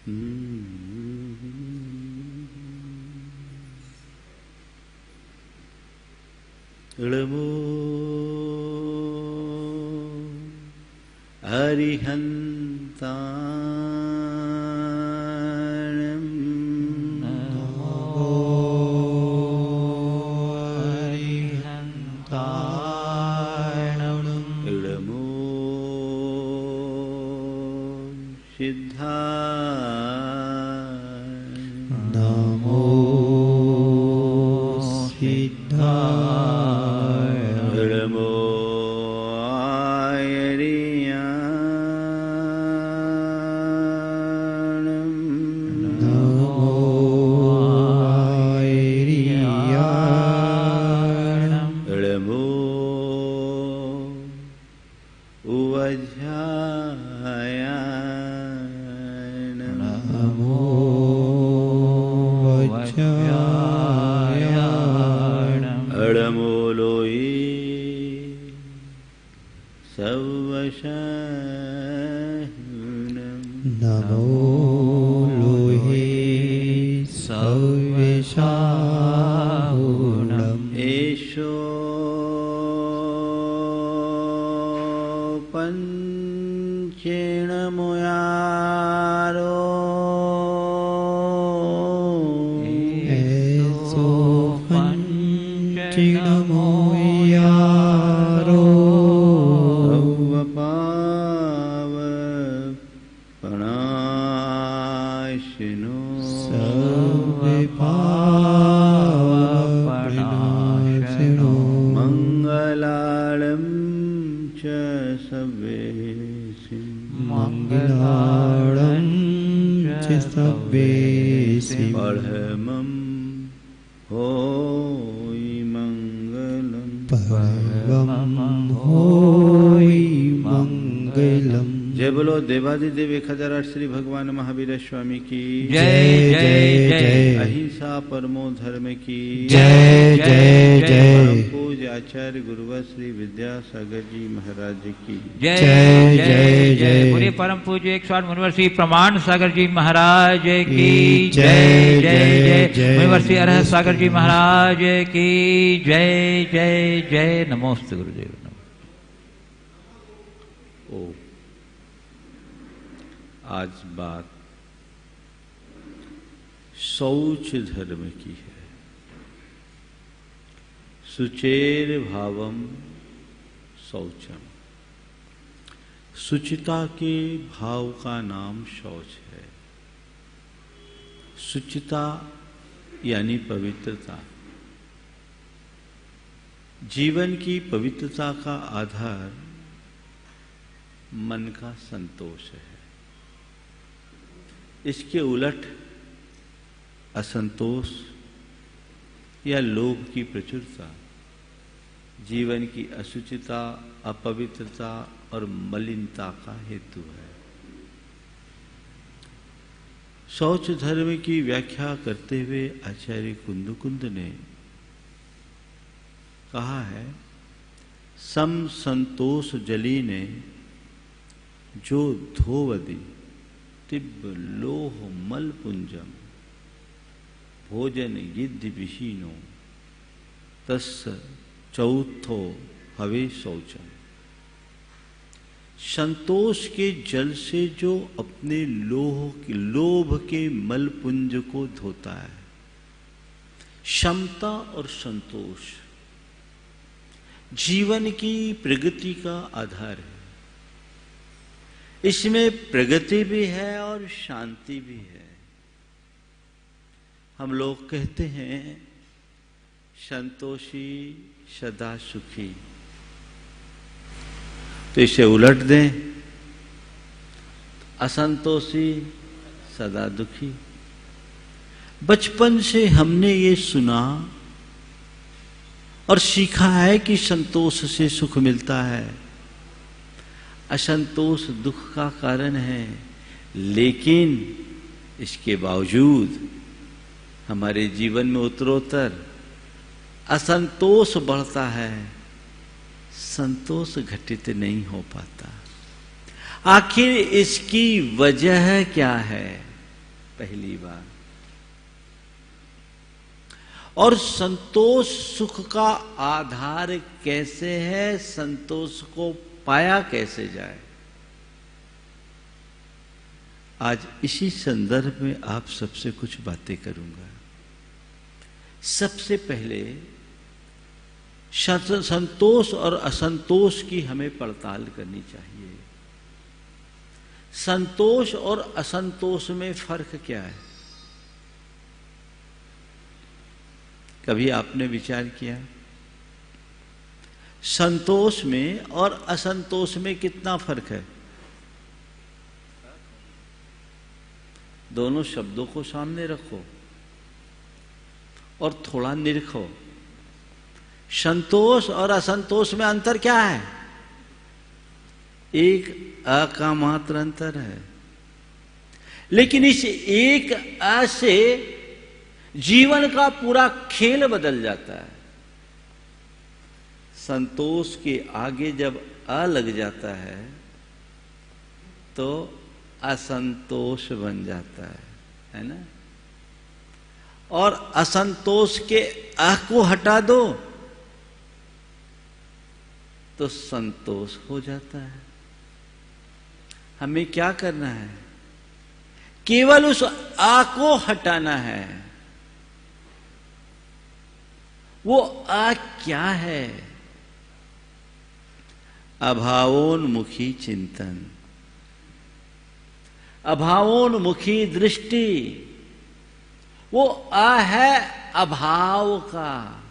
नमो अरिहन्ताणं नमो अरिहन्ताणं नमो सिद्धाय नमो सिद्धाय नमो आयर्याणं नमो आयर्याणं नमो उवज्झायाणं नमो वज्रायाणं नमो लोये सवशहनं नमो लोहे सव्यसाहुणम् एषो पञ्चेण मुयारो एषो पञ्चेणमो यारो सर्वपावपणाशिनो सर्वपावपणाशिनो मङ्गलाळं च सव्येसिं मङ्गलाळं च सव्येसिं परमं होयि मङ्गलम् परमं होयि मङ्गलम्। जय बोलो देवादिदेव 1008 श्री भगवान महावीर स्वामी की जय जय जय अहिंसा परमो धर्म की जय जय जय परम पूज्य आचार्य गुरुवर श्री विद्यासागर जी महाराज की जय जय जय पूरे परम पूज्य 108 मुनिवर श्री प्रमाण सागर जी महाराज की जय जय जय जय मुनिवर श्री अरहत सागर जी महाराज की जय जय जय नमोस्तु गुरुदेव। ओ आज बात शौच धर्म की है। सुचेर भावम शौचम, सुचिता के भाव का नाम शौच है। सुचिता यानी पवित्रता। जीवन की पवित्रता का आधार मन का संतोष है। इसके उलट असंतोष या लोभ की प्रचुरता जीवन की असुचिता, अपवित्रता और मलिनता का हेतु है। शौच धर्म की व्याख्या करते हुए आचार्य कुंद ने कहा है, सम संतोष जली ने जो धोवदी तिब्ब लोह मल पुंजम भोजन गिद्ध विहीनो तस् चौथो हवे शौचम। संतोष के जल से जो अपने लोभ के मल पुंज को धोता है। क्षमता और संतोष जीवन की प्रगति का आधार है। इसमें प्रगति भी है और शांति भी है। हम लोग कहते हैं संतोषी सदा सुखी, तो इसे उलट दें, असंतोषी सदा दुखी। बचपन से हमने ये सुना और सीखा है कि संतोष से सुख मिलता है, असंतोष दुख का कारण है। लेकिन इसके बावजूद हमारे जीवन में उत्तरोत्तर असंतोष बढ़ता है, संतोष घटित नहीं हो पाता। आखिर इसकी वजह क्या है? पहली बार। और संतोष सुख का आधार कैसे है, संतोष को पाया कैसे जाए, आज इसी संदर्भ में आप सबसे कुछ बातें करूंगा। सबसे पहले संतोष और असंतोष की हमें पड़ताल करनी चाहिए। संतोष और असंतोष में फर्क क्या है? कभी आपने विचार किया? संतोष में और असंतोष में कितना फर्क है? दोनों शब्दों को सामने रखो और थोड़ा निरखो। संतोष और असंतोष में अंतर क्या है? एक अ का मात्र अंतर है, लेकिन इस एक अ से जीवन का पूरा खेल बदल जाता है। संतोष के आगे जब अ लग जाता है तो असंतोष बन जाता है ना? और असंतोष के अ को हटा दो तो संतोष हो जाता है। हमें क्या करना है? केवल उस आ को हटाना है। वो आ क्या है? अभावोन्मुखी चिंतन, अभावोन्मुखी दृष्टि। वो आ है अभाव का।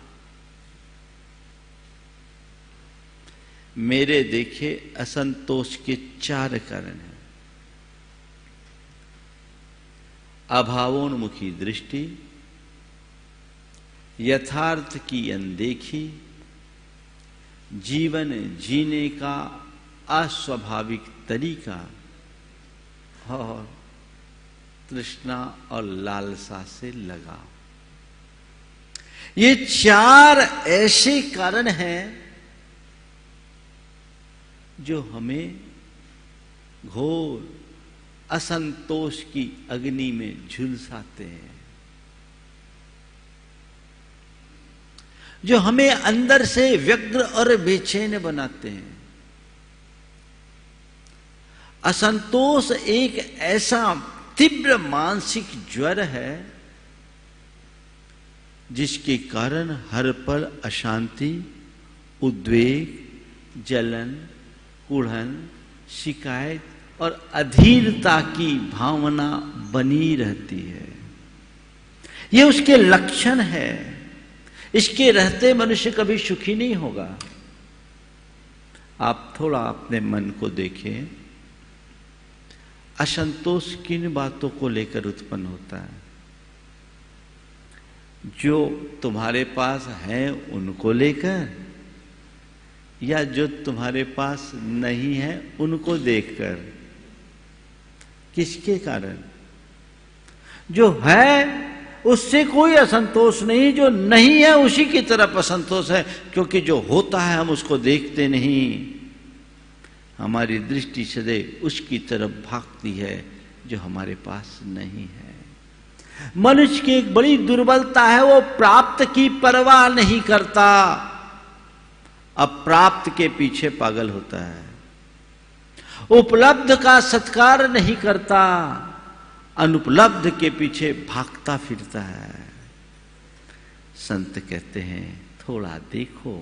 मेरे देखे असंतोष के 4 कारण हैं। अभावोन्मुखी दृष्टि, यथार्थ की अनदेखी, जीवन जीने का अस्वाभाविक तरीका और तृष्णा और लालसा से लगाव। ये 4 ऐसे कारण हैं जो हमें घोर असंतोष की अग्नि में झुलसाते हैं, जो हमें अंदर से व्यग्र और बेचैन बनाते हैं। असंतोष एक ऐसा तीव्र मानसिक ज्वर है जिसके कारण हर पल अशांति, उद्वेग, जलन, कुढ़न, शिकायत और अधीरता की भावना बनी रहती है। यह उसके लक्षण है। इसके रहते मनुष्य कभी सुखी नहीं होगा। आप थोड़ा अपने मन को देखें, असंतोष किन बातों को लेकर उत्पन्न होता है? जो तुम्हारे पास है उनको लेकर, या जो तुम्हारे पास नहीं है उनको देखकर? किसके कारण? जो है उससे कोई असंतोष नहीं, जो नहीं है उसी की तरफ असंतोष है, क्योंकि जो होता है हम उसको देखते नहीं। हमारी दृष्टि सदैव उसकी तरफ भागती है जो हमारे पास नहीं है। मनुष्य की एक बड़ी दुर्बलता है, वो प्राप्त की परवाह नहीं करता, अप्राप्त के पीछे पागल होता है। उपलब्ध का सत्कार नहीं करता, अनुपलब्ध के पीछे भागता फिरता है। संत कहते हैं थोड़ा देखो,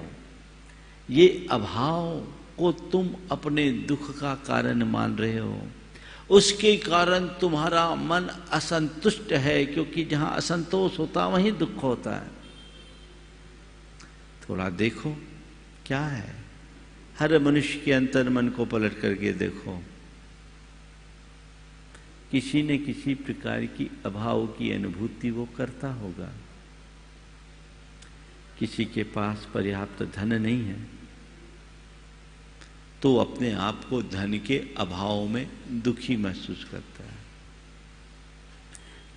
ये अभाव को तुम अपने दुख का कारण मान रहे हो, उसके कारण तुम्हारा मन असंतुष्ट है, क्योंकि जहां असंतोष होता वहीं दुख होता है। थोड़ा देखो क्या है। हर मनुष्य के अंतर मन को पलट करके देखो, किसी न किसी प्रकार की अभाव की अनुभूति वो करता होगा। किसी के पास पर्याप्त धन नहीं है तो अपने आप को धन के अभाव में दुखी महसूस करता है।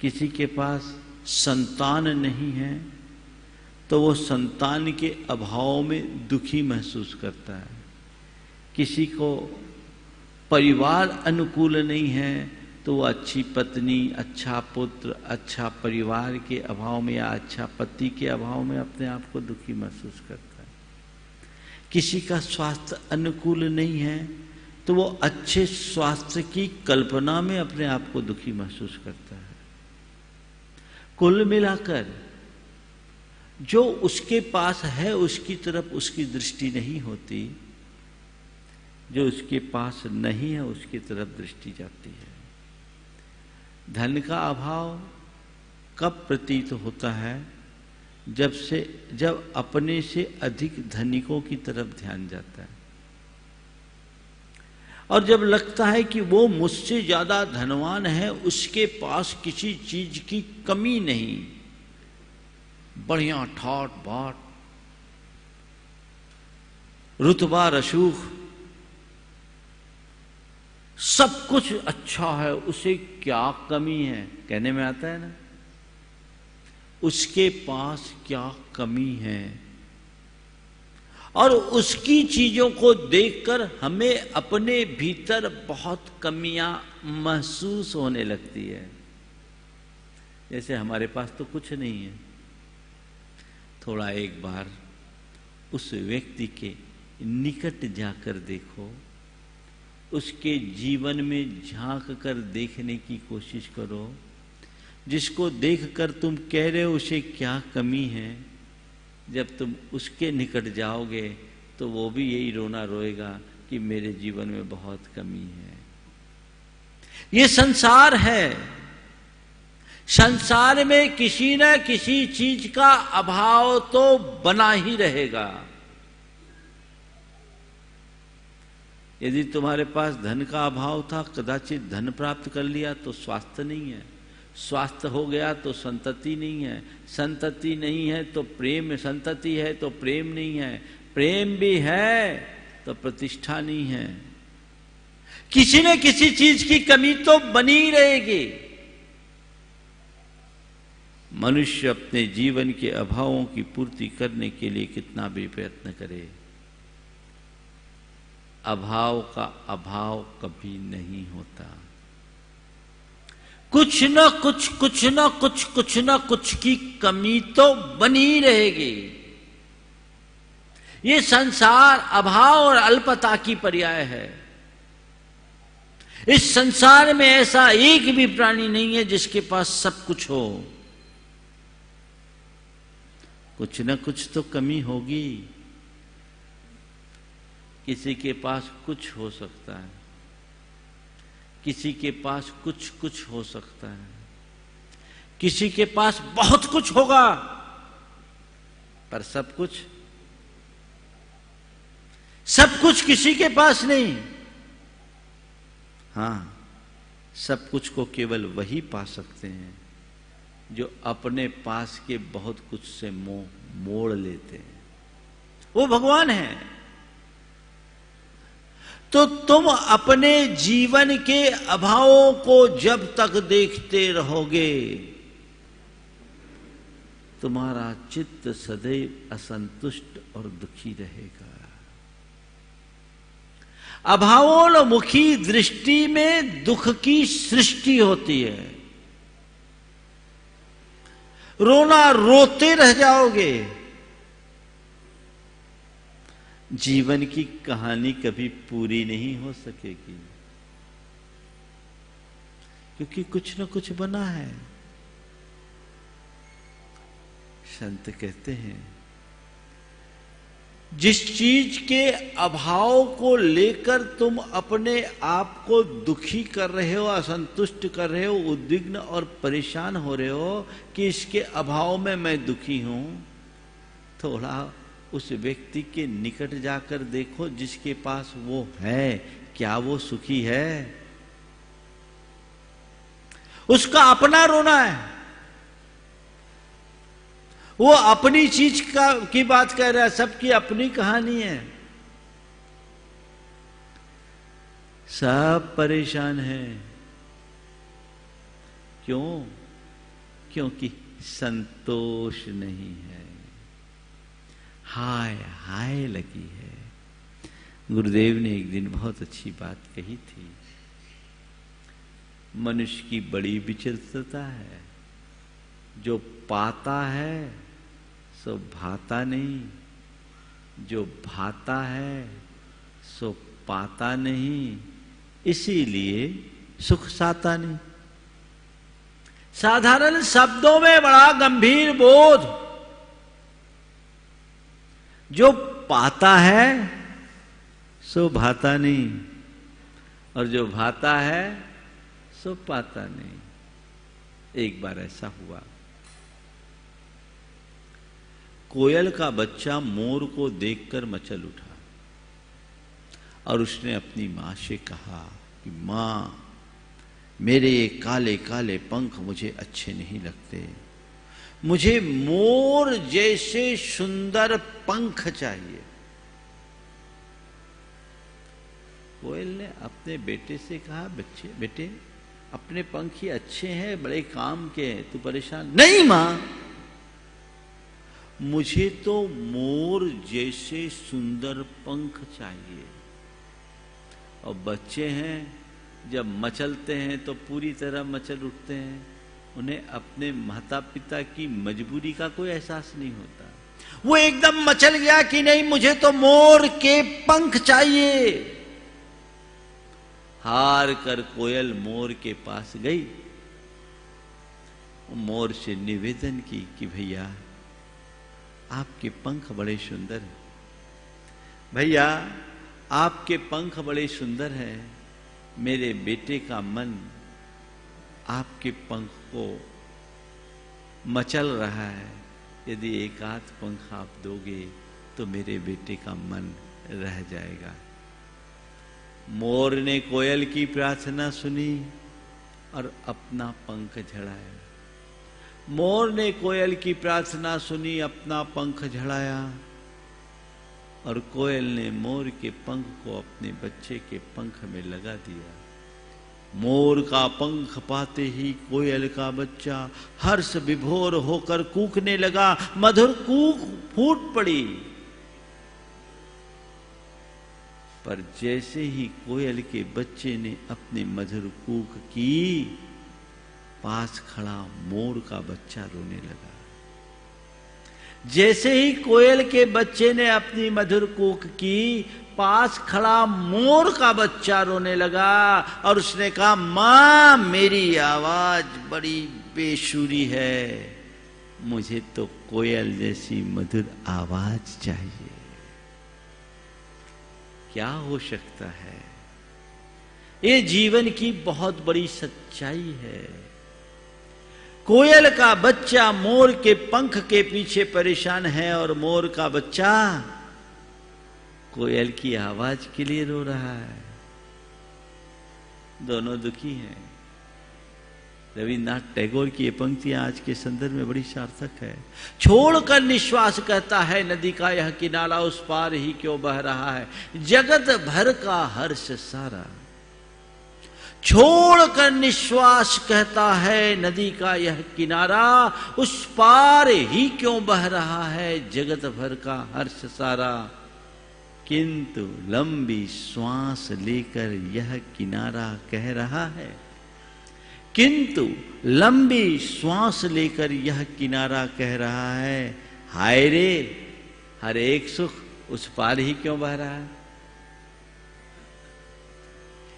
किसी के पास संतान नहीं है तो वो संतान के अभाव में दुखी महसूस करता है। किसी को परिवार अनुकूल नहीं है तो वो अच्छी पत्नी, अच्छा पुत्र, अच्छा परिवार के अभाव में या अच्छा पति के अभाव में अपने आप को दुखी महसूस करता है। किसी का स्वास्थ्य अनुकूल नहीं है तो वो अच्छे स्वास्थ्य की कल्पना में अपने आप को दुखी महसूस करता है। कुल मिलाकर जो उसके पास है उसकी तरफ उसकी दृष्टि नहीं होती, जो उसके पास नहीं है उसकी तरफ दृष्टि जाती है। धन का अभाव कब प्रतीत होता है? जब अपने से अधिक धनिकों की तरफ ध्यान जाता है और जब लगता है कि वो मुझसे ज्यादा धनवान है, उसके पास किसी चीज की कमी नहीं, बढ़िया ठाट बाट, रुतबा रसूख, सब कुछ अच्छा है, उसे क्या कमी है? कहने में आता है ना, उसके पास क्या कमी है। और उसकी चीजों को देखकर हमें अपने भीतर बहुत कमियां महसूस होने लगती है। जैसे हमारे पास तो कुछ नहीं है, थोड़ा एक बार उस व्यक्ति के निकट जाकर देखो, उसके जीवन में झांक कर देखने की कोशिश करो। जिसको देखकर तुम कह रहे हो उसे क्या कमी है, जब तुम उसके निकट जाओगे तो वो भी यही रोना रोएगा कि मेरे जीवन में बहुत कमी है। ये संसार है, संसार में किसी न किसी चीज का अभाव तो बना ही रहेगा। यदि तुम्हारे पास धन का अभाव था, कदाचित धन प्राप्त कर लिया तो स्वास्थ्य नहीं है, स्वास्थ्य हो गया तो संतति नहीं है, संतति नहीं है तो प्रेम, संतति है तो प्रेम नहीं है, प्रेम भी है तो प्रतिष्ठा नहीं है। किसी न किसी चीज की कमी तो बनी रहेगी। मनुष्य अपने जीवन के अभावों की पूर्ति करने के लिए कितना भी प्रयत्न करे, अभाव का अभाव कभी नहीं होता। कुछ न कुछ की कमी तो बनी रहेगी। ये संसार अभाव और अल्पता की पर्याय है। इस संसार में ऐसा एक भी प्राणी नहीं है जिसके पास सब कुछ हो। कुछ न कुछ तो कमी होगी। किसी के पास कुछ हो सकता है, किसी के पास कुछ हो सकता है, किसी के पास बहुत कुछ होगा, पर सब कुछ किसी के पास नहीं। हां, सब कुछ को केवल वही पा सकते हैं जो अपने पास के बहुत कुछ से मोड़ लेते हैं, वो भगवान है। तो तुम अपने जीवन के अभावों को जब तक देखते रहोगे, तुम्हारा चित्त सदैव असंतुष्ट और दुखी रहेगा। अभावोन्मुखी दृष्टि में दुख की सृष्टि होती है। रोना रोते रह जाओगे। जीवन की कहानी कभी पूरी नहीं हो सकेगी, क्योंकि कुछ न कुछ बना है। संत कहते हैं, जिस चीज के अभाव को लेकर तुम अपने आप को दुखी कर रहे हो, असंतुष्ट कर रहे हो, उद्विग्न और परेशान हो रहे हो कि इसके अभाव में मैं दुखी हूं, थोड़ा उस व्यक्ति के निकट जाकर देखो जिसके पास वो है, क्या वो सुखी है? उसका अपना रोना है, वो अपनी चीज की बात कह रहा है, सबकी अपनी कहानी है। सब परेशान हैं। क्यों? क्योंकि संतोष नहीं है, हाय हाय लगी है। गुरुदेव ने एक दिन बहुत अच्छी बात कही थी। मनुष्य की बड़ी विचित्रता है। जो पाता है सो भाता नहीं, जो भाता है सो पाता नहीं, इसीलिए सुख साता नहीं। साधारण शब्दों में बड़ा गंभीर बोध। जो पाता है सो भाता नहीं, और जो भाता है सो पाता नहीं। एक बार ऐसा हुआ, कोयल का बच्चा मोर को देखकर मचल उठा और उसने अपनी मां से कहा कि मां, मेरे ये काले काले पंख मुझे अच्छे नहीं लगते, मुझे मोर जैसे सुंदर पंख चाहिए। कोयल ने अपने बेटे से कहा, बेटे अपने पंख ही अच्छे हैं, बड़े काम के हैं, तू परेशान नहीं। मां, मुझे तो मोर जैसे सुंदर पंख चाहिए। और बच्चे हैं, जब मचलते हैं तो पूरी तरह मचल उठते हैं, उन्हें अपने माता पिता की मजबूरी का कोई एहसास नहीं होता। वो एकदम मचल गया कि नहीं, मुझे तो मोर के पंख चाहिए। हार कर कोयल मोर के पास गई, मोर से निवेदन की कि भैया आपके पंख बड़े सुंदर हैं, भैया आपके पंख बड़े सुंदर हैं, मेरे बेटे का मन आपके पंख को मचल रहा है, यदि एक आध पंख आप दोगे तो मेरे बेटे का मन रह जाएगा। मोर ने कोयल की प्रार्थना सुनी और अपना पंख झड़ाया। मोर ने कोयल की प्रार्थना सुनी, अपना पंख झड़ाया, और कोयल ने मोर के पंख को अपने बच्चे के पंख में लगा दिया। मोर का पंख पाते ही कोयल का बच्चा हर्ष विभोर होकर कूकने लगा, मधुर कूक फूट पड़ी। पर जैसे ही कोयल के बच्चे ने अपने मधुर कूक की, पास खड़ा मोर का बच्चा रोने लगा। जैसे ही कोयल के बच्चे ने अपनी मधुर कूक की, पास खड़ा मोर का बच्चा रोने लगा और उसने कहा, मां मेरी आवाज बड़ी बेसुरी है, मुझे तो कोयल जैसी मधुर आवाज चाहिए। क्या हो सकता है? ये जीवन की बहुत बड़ी सच्चाई है। कोयल का बच्चा मोर के पंख के पीछे परेशान है और मोर का बच्चा कोयल की आवाज के लिए रो रहा है। दोनों दुखी हैं। रविन्द्रनाथ टैगोर की ये पंक्तियां आज के संदर्भ में बड़ी सार्थक है। छोड़कर निश्वास कहता है, नदी का यह किनारा उस पार ही क्यों बह रहा है, जगत भर का हर्ष सारा। छोड़कर निश्वास कहता है, नदी का यह किनारा उस पार ही क्यों बह रहा है, जगत भर का हर्ष सारा। किंतु लंबी श्वास लेकर यह किनारा कह रहा है, किंतु लंबी श्वास लेकर यह किनारा कह रहा है, हाय रे हर एक सुख उस पार ही क्यों बह रहा है।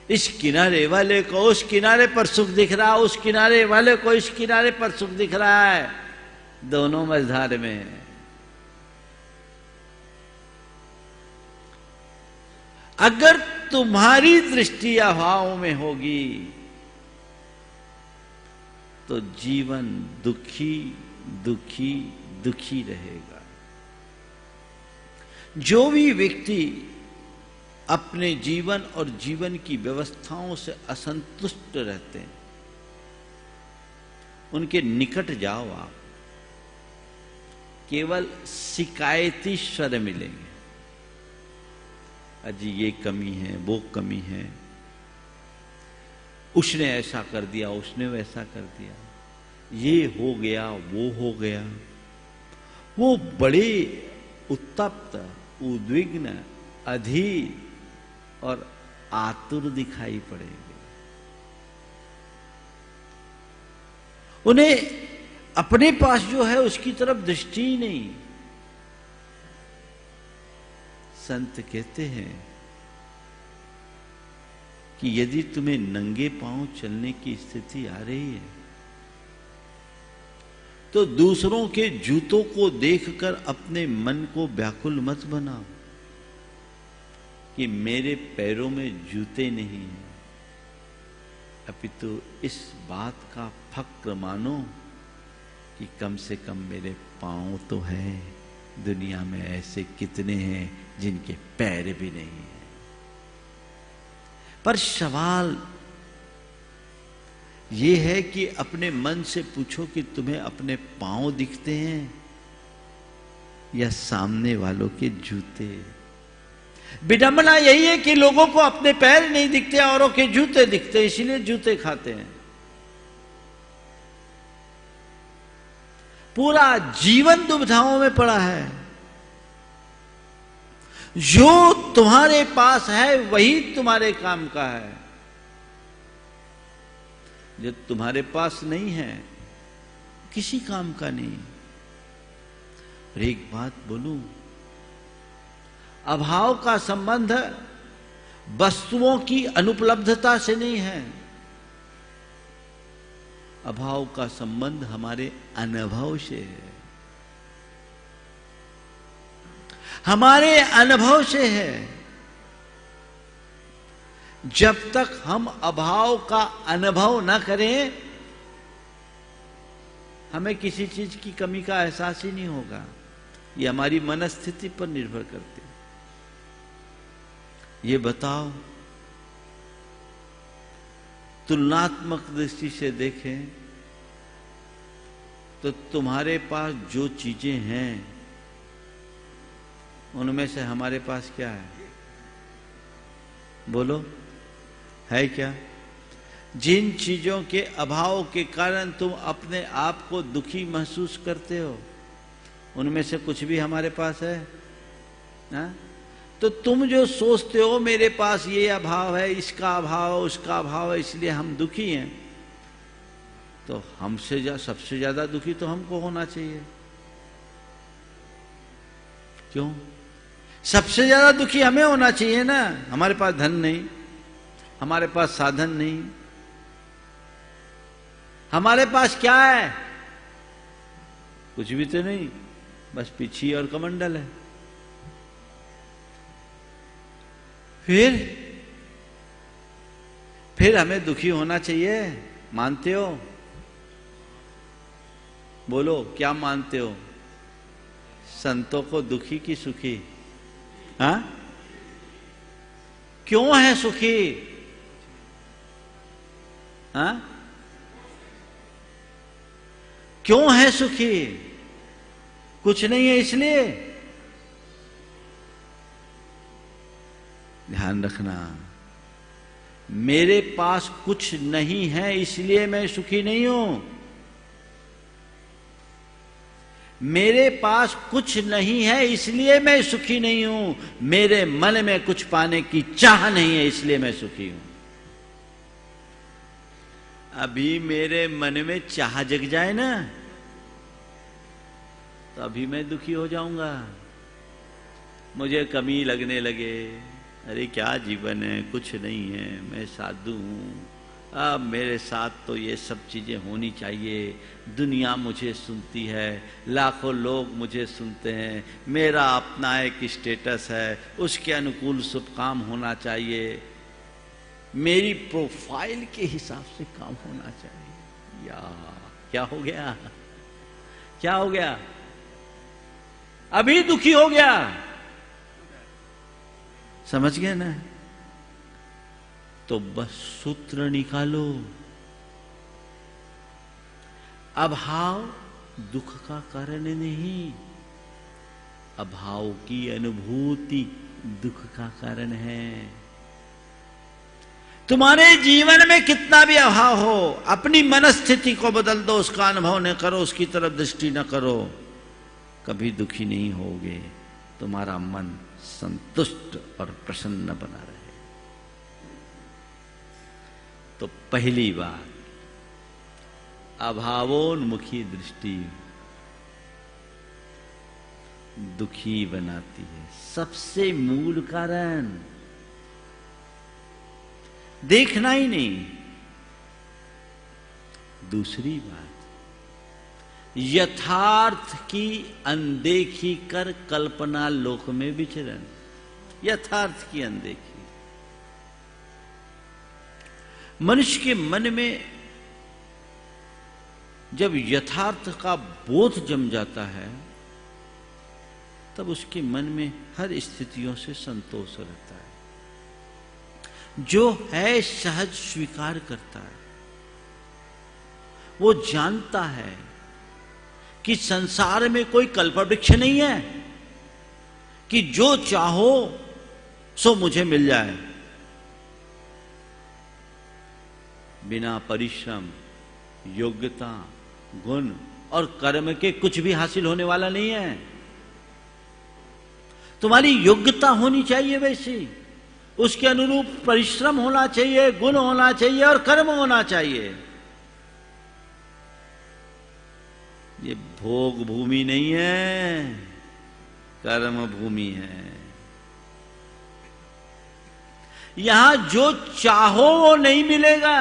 इस किनारे वाले को उस किनारे पर सुख दिख रहा, उस किनारे वाले को इस किनारे पर सुख दिख रहा है, दोनों मझधार में है। अगर तुम्हारी दृष्टि अभाव में होगी तो जीवन दुखी दुखी दुखी रहेगा। जो भी व्यक्ति अपने जीवन और जीवन की व्यवस्थाओं से असंतुष्ट रहते हैं, उनके निकट जाओ आप, केवल शिकायती स्वर मिलेंगे। अजी ये कमी है, वो कमी है, उसने ऐसा कर दिया, उसने वैसा कर दिया, ये हो गया, वो हो गया। वो बड़े उत्तप्त, उद्विग्न, अधीर और आतुर दिखाई पड़ेंगे। उन्हें अपने पास जो है उसकी तरफ दृष्टि ही नहीं। संत कहते हैं कि यदि तुम्हें नंगे पांव चलने की स्थिति आ रही है तो दूसरों के जूतों को देखकर अपने मन को व्याकुल मत बनाओ कि मेरे पैरों में जूते नहीं हैं, अपितु इस बात का फक्र मानो कि कम से कम मेरे पांव तो है। दुनिया में ऐसे कितने हैं जिनके पैर भी नहीं हैं। पर सवाल ये है कि अपने मन से पूछो कि तुम्हें अपने पांव दिखते हैं या सामने वालों के जूते। विडंबना यही है कि लोगों को अपने पैर नहीं दिखते, औरों के जूते दिखते, इसीलिए जूते खाते हैं। पूरा जीवन दुविधाओं में पड़ा है। जो तुम्हारे पास है वही तुम्हारे काम का है, जो तुम्हारे पास नहीं है किसी काम का नहीं। और एक बात बोलूं, अभाव का संबंध वस्तुओं की अनुपलब्धता से नहीं है, अभाव का संबंध हमारे अनुभव से है, हमारे अनुभव से है। जब तक हम अभाव का अनुभव न करें हमें किसी चीज की कमी का एहसास ही नहीं होगा। ये हमारी मनस्थिति पर निर्भर करती है। ये बताओ, तुलनात्मक दृष्टि से देखें तो तुम्हारे पास जो चीजें हैं उनमें से हमारे पास क्या है? बोलो, है क्या? जिन चीजों के अभाव के कारण तुम अपने आप को दुखी महसूस करते हो उनमें से कुछ भी हमारे पास है ना? तो तुम जो सोचते हो मेरे पास ये अभाव है, इसका अभाव है, उसका अभाव है, इसलिए हम दुखी हैं, तो हमसे सबसे ज्यादा दुखी तो हमको होना चाहिए। क्यों? सबसे ज्यादा दुखी हमें होना चाहिए ना। हमारे पास धन नहीं, हमारे पास साधन नहीं, हमारे पास क्या है? कुछ भी तो नहीं, बस पीछी और कमंडल है। फिर हमें दुखी होना चाहिए, मानते हो? बोलो, क्या मानते हो? संतों को दुखी की सुखी? हाँ? क्यों है सुखी? हाँ? क्यों है सुखी? कुछ नहीं है इसलिए? ध्यान रखना, मेरे पास कुछ नहीं है इसलिए मैं सुखी नहीं हूं। मेरे पास कुछ नहीं है इसलिए मैं सुखी नहीं हूं। मेरे मन में कुछ पाने की चाह नहीं है इसलिए मैं सुखी हूं। अभी मेरे मन में चाह जग जाए ना तो अभी मैं दुखी हो जाऊंगा। मुझे कमी लगने लगे, अरे क्या जीवन है, कुछ नहीं है, मैं साधु हूं, अब मेरे साथ तो ये सब चीजें होनी चाहिए, दुनिया मुझे सुनती है, लाखों लोग मुझे सुनते हैं, मेरा अपना एक स्टेटस है, उसके अनुकूल शुभ काम होना चाहिए, मेरी प्रोफाइल के हिसाब से काम होना चाहिए। या क्या हो गया? क्या हो गया? अभी दुखी हो गया। समझ गए ना? तो बस सूत्र निकालो, अभाव दुख का कारण नहीं, अभाव की अनुभूति दुख का कारण है। तुम्हारे जीवन में कितना भी अभाव हो, अपनी मनस्थिति को बदल दो, उसका अनुभव न करो, उसकी तरफ दृष्टि न करो, कभी दुखी नहीं होगे। तुम्हारा मन संतुष्ट और प्रसन्न बना रहे। तो पहली बात, अभावोन्मुखी दृष्टि दुखी बनाती है। सबसे मूल कारण देखना ही नहीं। दूसरी बात, यथार्थ की अनदेखी कर कल्पना लोक में विचरण। यथार्थ की अनदेखी। मनुष्य के मन में जब यथार्थ का बोध जम जाता है तब उसके मन में हर स्थितियों से संतोष रहता है। जो है सहज स्वीकार करता है। वो जानता है कि संसार में कोई कल्पवृक्ष नहीं है कि जो चाहो सो मुझे मिल जाए। बिना परिश्रम, योग्यता, गुण और कर्म के कुछ भी हासिल होने वाला नहीं है। तुम्हारी योग्यता होनी चाहिए वैसी, उसके अनुरूप परिश्रम होना चाहिए, गुण होना चाहिए और कर्म होना चाहिए। ये भोग भूमि नहीं है, कर्म भूमि है। यहां जो चाहो वो नहीं मिलेगा।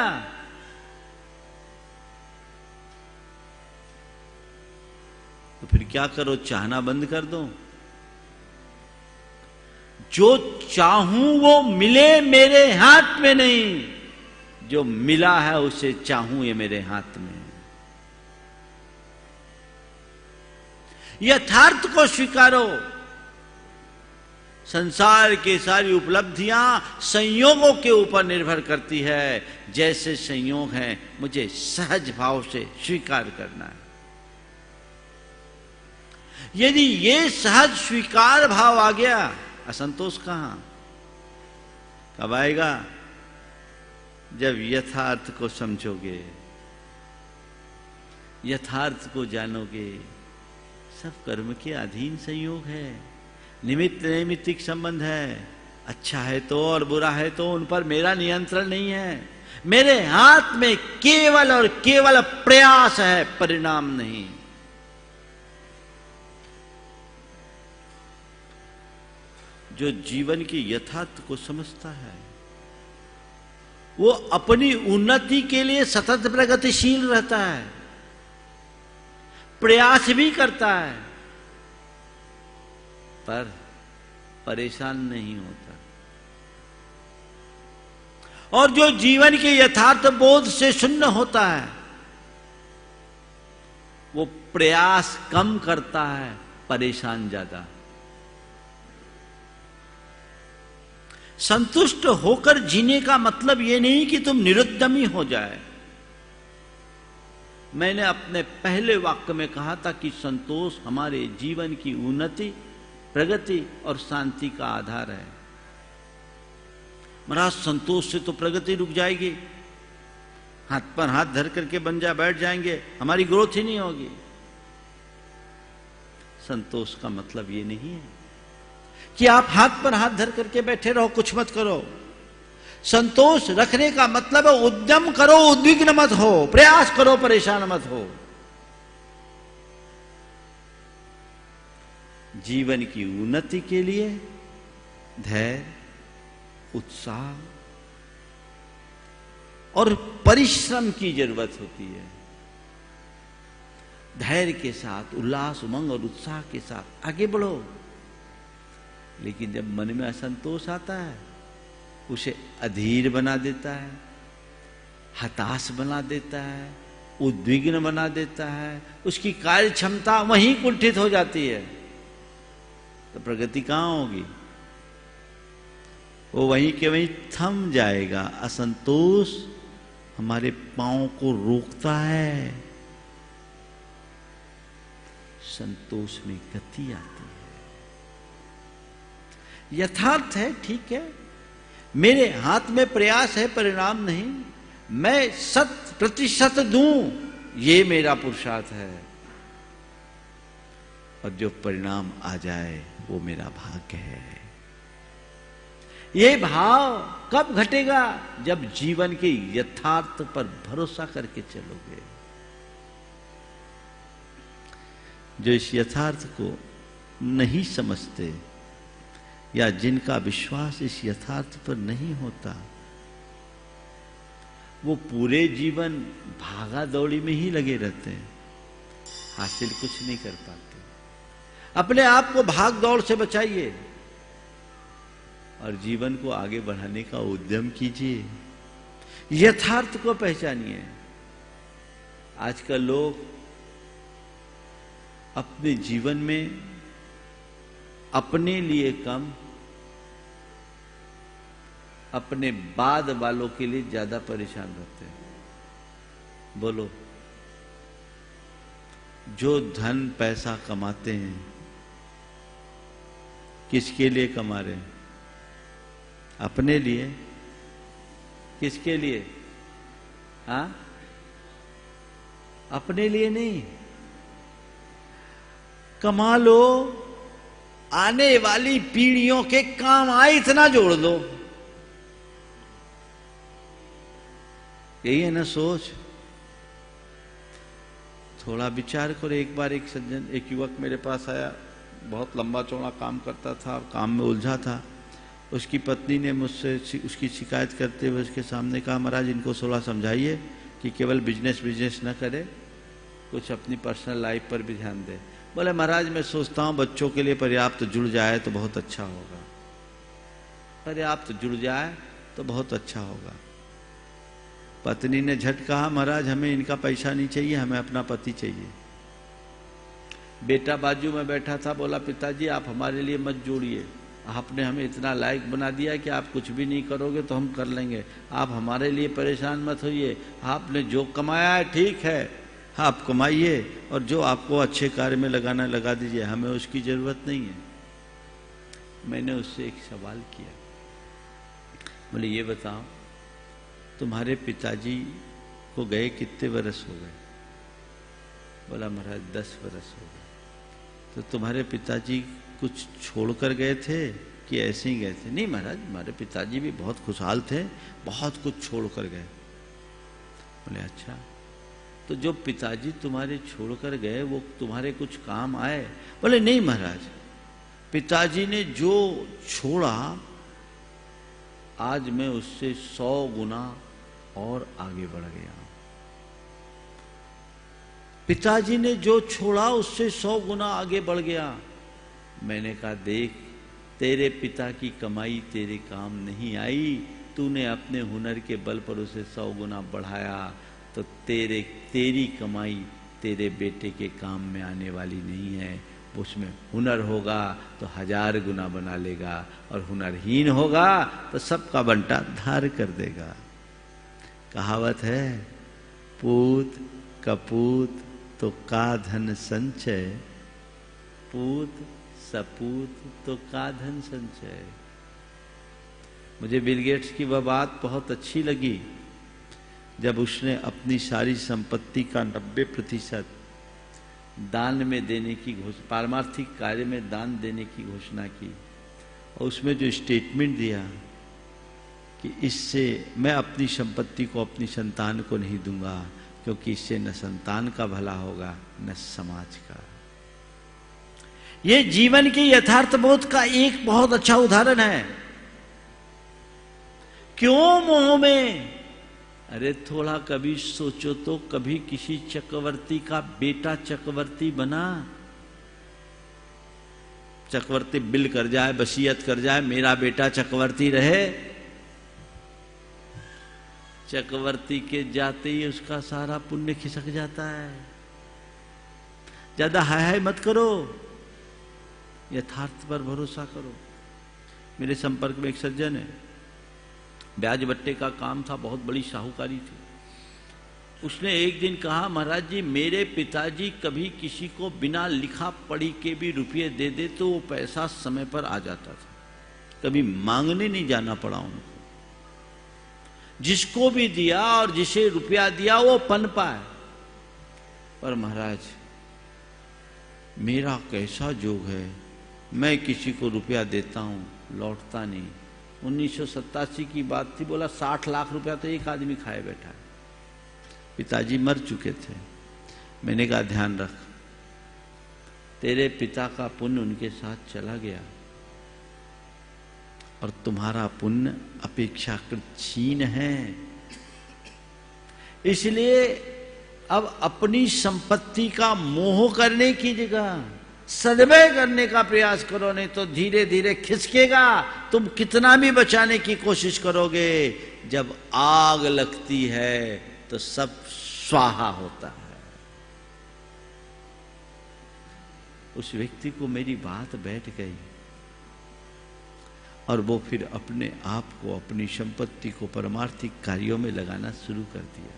तो फिर क्या करो, चाहना बंद कर दो। जो चाहूं वो मिले मेरे हाथ में नहीं, जो मिला है उसे चाहूं ये मेरे हाथ में। यथार्थ को स्वीकारो। संसार की सारी उपलब्धियां संयोगों के ऊपर निर्भर करती है। जैसे संयोग है मुझे सहज भाव से स्वीकार करना है। यदि ये सहज स्वीकार भाव आ गया, असंतोष कहां, कब आएगा? जब यथार्थ को समझोगे, यथार्थ को जानोगे। सब कर्म के अधीन संयोग है, निमित्त नैमित्तिक संबंध है। अच्छा है तो और बुरा है तो उन पर मेरा नियंत्रण नहीं है। मेरे हाथ में केवल और केवल प्रयास है, परिणाम नहीं। जो जीवन की यथार्थ को समझता है वो अपनी उन्नति के लिए सतत प्रगतिशील रहता है, प्रयास भी करता है, पर परेशान नहीं होता। और जो जीवन के यथार्थ बोध से शून्य होता है वो प्रयास कम करता है, परेशान ज्यादा। संतुष्ट होकर जीने का मतलब यह नहीं कि तुम निरुद्यमी हो जाए। मैंने अपने पहले वाक्य में कहा था कि संतोष हमारे जीवन की उन्नति, प्रगति और शांति का आधार है। महाराज संतोष से तो प्रगति रुक जाएगी, हाथ पर हाथ धर करके बैठ जाएंगे, हमारी ग्रोथ ही नहीं होगी। संतोष का मतलब ये नहीं है कि आप हाथ पर हाथ धर करके बैठे रहो, कुछ मत करो। संतोष रखने का मतलब है उद्यम करो, उद्विग्न मत हो, प्रयास करो, परेशान मत हो। जीवन की उन्नति के लिए धैर्य, उत्साह और परिश्रम की जरूरत होती है। धैर्य के साथ, उल्लास, उमंग और उत्साह के साथ आगे बढ़ो। लेकिन जब मन में असंतोष आता है उसे अधीर बना देता है, हताश बना देता है, उद्विग्न बना देता है, उसकी कार्य क्षमता वहीं कुंठित हो जाती है। तो प्रगति कहां होगी? वो वहीं के वहीं थम जाएगा। असंतोष हमारे पांव को रोकता है, संतोष में गति आती है। यथार्थ है, ठीक है, मेरे हाथ में प्रयास है, परिणाम नहीं। मैं 100% दूं, ये मेरा पुरुषार्थ है। और जो परिणाम आ जाए वो मेरा भाग्य है। ये भाव कब घटेगा? जब जीवन के यथार्थ पर भरोसा करके चलोगे। जो इस यथार्थ को नहीं समझते या जिनका विश्वास इस यथार्थ पर नहीं होता, वो पूरे जीवन भागा दौड़ी में ही लगे रहते हैं, हासिल कुछ नहीं कर पाते। अपने आप को भाग दौड़ से बचाइए और जीवन को आगे बढ़ाने का उद्यम कीजिए, यथार्थ को पहचानिए। आजकल लोग अपने जीवन में अपने लिए कम, अपने बाद वालों के लिए ज्यादा परेशान रहते हैं। बोलो, जो धन पैसा कमाते हैं किसके लिए कमा रहे हैं? अपने लिए? किसके लिए? हाँ, अपने लिए नहीं। कमा लो, आने वाली पीढ़ियों के काम आए इतना जोड़ दो। यही है ना सोच? थोड़ा विचार करो। एक बार एक सज्जन, एक युवक मेरे पास आया, बहुत लंबा चौड़ा काम करता था और काम में उलझा था। उसकी पत्नी ने मुझसे उसकी शिकायत करते हुए उसके सामने कहा, महाराज इनको थोड़ा समझाइए कि केवल बिजनेस न करे, कुछ अपनी पर्सनल लाइफ पर भी ध्यान दे। बोले, महाराज मैं सोचता हूँ बच्चों के लिए पर्याप्त जुड़ जाए तो बहुत अच्छा होगा, पर्याप्त जुड़ जाए तो बहुत अच्छा होगा। पत्नी ने झट कहा, महाराज हमें इनका पैसा नहीं चाहिए, हमें अपना पति चाहिए। बेटा बाजू में बैठा था, बोला, पिताजी आप हमारे लिए मत जोड़िए, आपने हमें इतना लायक बना दिया कि आप कुछ भी नहीं करोगे तो हम कर लेंगे, आप हमारे लिए परेशान मत होइए। आपने जो कमाया है ठीक है, आप कमाइए और जो आपको अच्छे कार्य में लगाना लगा दीजिए, हमें उसकी जरूरत नहीं है। मैंने उससे एक सवाल किया, बोले ये बताओ तुम्हारे पिताजी को गए कितने वर्ष हो गए? बोला, महाराज 10 वर्ष हो गए। तो तुम्हारे पिताजी कुछ छोड़कर गए थे कि ऐसे ही गए थे? नहीं महाराज, हमारे पिताजी भी बहुत खुशहाल थे, बहुत कुछ छोड़कर गए। बोले, अच्छा, तो जो पिताजी तुम्हारे छोड़कर गए वो तुम्हारे कुछ काम आए? बोले, नहीं महाराज, पिताजी ने जो छोड़ा आज मैं उससे 100 गुना और आगे बढ़ गया। पिताजी ने जो छोड़ा उससे 100 गुना आगे बढ़ गया। मैंने कहा, देख, तेरे पिता की कमाई तेरे काम नहीं आई, तूने अपने हुनर के बल पर उसे 100 गुना बढ़ाया, तो तेरी कमाई तेरे बेटे के काम में आने वाली नहीं है। उसमें हुनर होगा तो 1000 गुना बना लेगा, और हुनरहीन होगा तो सबका बंटा धार कर देगा। कहावत है, पूत कपूत तो का धन संचय, पूत सपूत तो का धन संचय। मुझे बिल गेट्स की वह बात बहुत अच्छी लगी जब उसने अपनी सारी संपत्ति का 90% दान में देने की घोषणा, पारमार्थिक कार्य में दान देने की घोषणा की, और उसमें जो स्टेटमेंट दिया कि इससे मैं अपनी संपत्ति को अपनी संतान को नहीं दूंगा, क्योंकि इससे न संतान का भला होगा न समाज का। यह जीवन के यथार्थ बोध का एक बहुत अच्छा उदाहरण है। क्यों मोह में? अरे थोड़ा कभी सोचो तो, कभी किसी चक्रवर्ती का बेटा चक्रवर्ती बना? चक्रवर्ती बिल कर जाए, वसीयत कर जाए, मेरा बेटा चक्रवर्ती रहे। चक्रवर्ती के जाते ही उसका सारा पुण्य खिसक जाता है। ज्यादा हाय हाय मत करो, यथार्थ पर भरोसा करो। मेरे संपर्क में एक सज्जन है, ब्याज बट्टे का काम था, बहुत बड़ी साहूकारी थी। उसने एक दिन कहा, महाराज जी मेरे पिताजी कभी किसी को बिना लिखा पढ़ी के भी रुपये दे दे तो वो पैसा समय पर आ जाता था, कभी मांगने नहीं जाना पड़ा उनको। जिसको भी दिया और जिसे रुपया दिया वो पनपा है। पर महाराज मेरा कैसा जोग है, मैं किसी को रुपया देता हूं लौटता नहीं। 1987 की बात थी, बोला 60 लाख रुपया तो एक आदमी खाए बैठा है। पिताजी मर चुके थे। मैंने कहा ध्यान रख, तेरे पिता का पुण्य उनके साथ चला गया और तुम्हारा पुण्य अपेक्षाकृत क्षीण है। इसलिए अब अपनी संपत्ति का मोह करने की जगह सदव्यय करने का प्रयास करो, नहीं तो धीरे धीरे खिसकेगा। तुम कितना भी बचाने की कोशिश करोगे, जब आग लगती है तो सब स्वाहा होता है। उस व्यक्ति को मेरी बात बैठ गई और वो फिर अपने आप को, अपनी संपत्ति को परमार्थिक कार्यों में लगाना शुरू कर दिया।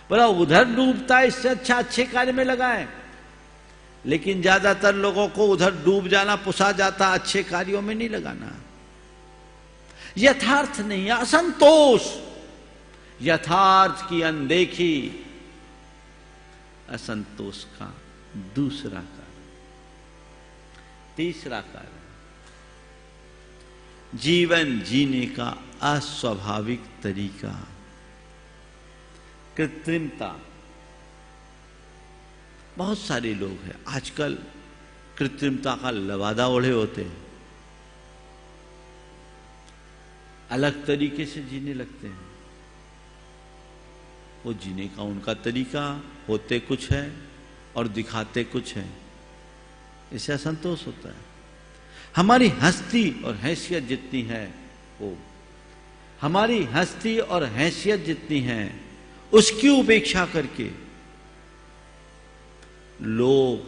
बोला उधर डूबता है, इससे अच्छा अच्छे कार्य में लगाए। लेकिन ज्यादातर लोगों को उधर डूब जाना पुसा जाता, अच्छे कार्यों में नहीं लगाना। यथार्थ नहीं, असंतोष, यथार्थ की अनदेखी असंतोष का दूसरा कारण। तीसरा कारण, जीवन जीने का अस्वाभाविक तरीका, कृत्रिमता। बहुत सारे लोग हैं आजकल कृत्रिमता का लवादा ओढ़े होते हैं, अलग तरीके से जीने लगते हैं। वो जीने का उनका तरीका, होते कुछ है और दिखाते कुछ है, इससे असंतोष होता है। हमारी हस्ती और हैसियत जितनी है, वो हमारी हस्ती और हैसियत जितनी है उसकी उपेक्षा करके लोग